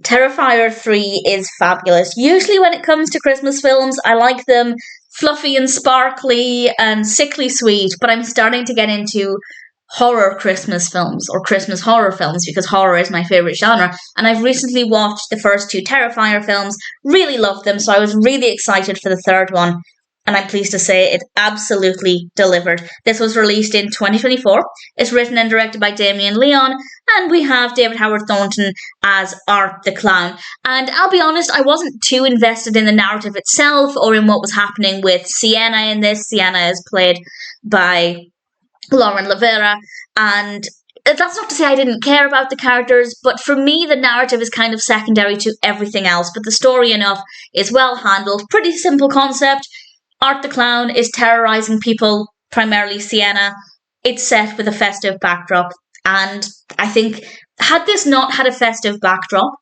Terrifier 3 is fabulous. Usually when it comes to Christmas films, I like them fluffy and sparkly and sickly sweet, but I'm starting to get into horror Christmas films or Christmas horror films because horror is my favourite genre. And I've recently watched the first 2 Terrifier films, really loved them, so I was really excited for the third one. And I'm pleased to say it absolutely delivered. This was released in 2024. It's written and directed by Damien and Leone, and we have David Howard Thornton as Art the Clown. And I'll be honest, I wasn't too invested in the narrative itself or in what was happening with Sienna in this. Sienna is played by Lauren LaVera, and that's not to say I didn't care about the characters, but for me the narrative is kind of secondary to everything else. But the story enough is well handled, pretty simple concept. Art the Clown is terrorising people, primarily Sienna. It's set with a festive backdrop, and I think had this not had a festive backdrop,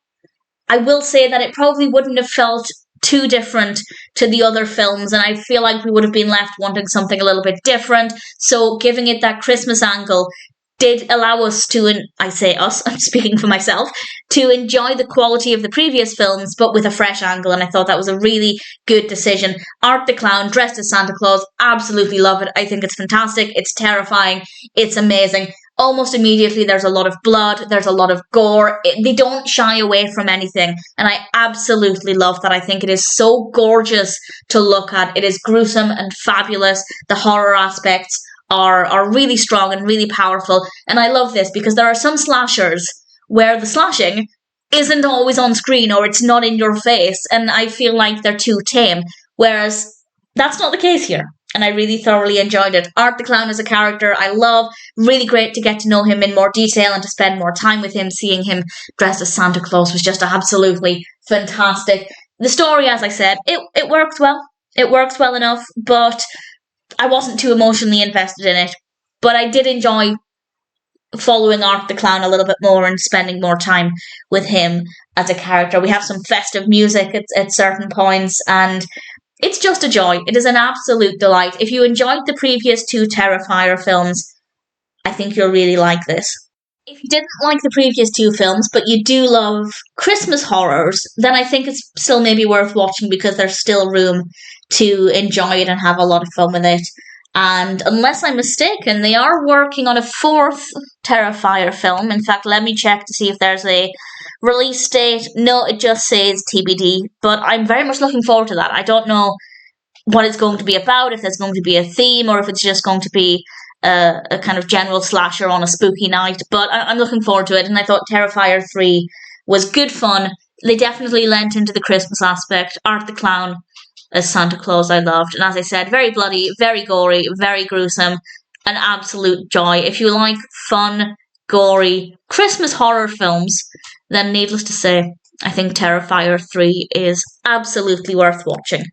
I will say that it probably wouldn't have felt too different to the other films, and I feel like we would have been left wanting something a little bit different. So giving it that Christmas angle did allow us to, and I say us, I'm speaking for myself, to enjoy the quality of the previous films, but with a fresh angle, and I thought that was a really good decision. Art the Clown, dressed as Santa Claus, absolutely love it. I think it's fantastic, it's terrifying, it's amazing. Almost immediately there's a lot of blood, there's a lot of gore. They don't shy away from anything, and I absolutely love that. I think it is so gorgeous to look at. It is gruesome and fabulous. The horror aspects are really strong and really powerful, and I love this because there are some slashers where the slashing isn't always on screen or it's not in your face, and I feel like they're too tame, whereas that's not the case here, and I really thoroughly enjoyed it. Art the Clown as a character I love, really great to get to know him in more detail and to spend more time with him. Seeing him dressed as Santa Claus was just absolutely fantastic. The story, as I said, it works well. It works well enough, but I wasn't too emotionally invested in it, but I did enjoy following Art the Clown a little bit more and spending more time with him as a character. We have some festive music at certain points, and it's just a joy. It is an absolute delight. If you enjoyed the previous 2 Terrifier films, I think you'll really like this. If you didn't like the previous 2 films, but you do love Christmas horrors, then I think it's still maybe worth watching because there's still room to enjoy it and have a lot of fun with it. And unless I'm mistaken, they are working on a 4th Terrifier film. In fact, let me check to see if there's a release date. No, it just says TBD, but I'm very much looking forward to that. I don't know what it's going to be about, if there's going to be a theme, or if it's just going to be a kind of general slasher on a spooky night, but I'm looking forward to it, and I thought Terrifier 3 was good fun. They definitely lent into the Christmas aspect. Art the Clown as Santa Claus I loved, and as I said, very bloody, very gory, very gruesome, an absolute joy. If you like fun, gory Christmas horror films, then needless to say, I think Terrifier 3 is absolutely worth watching.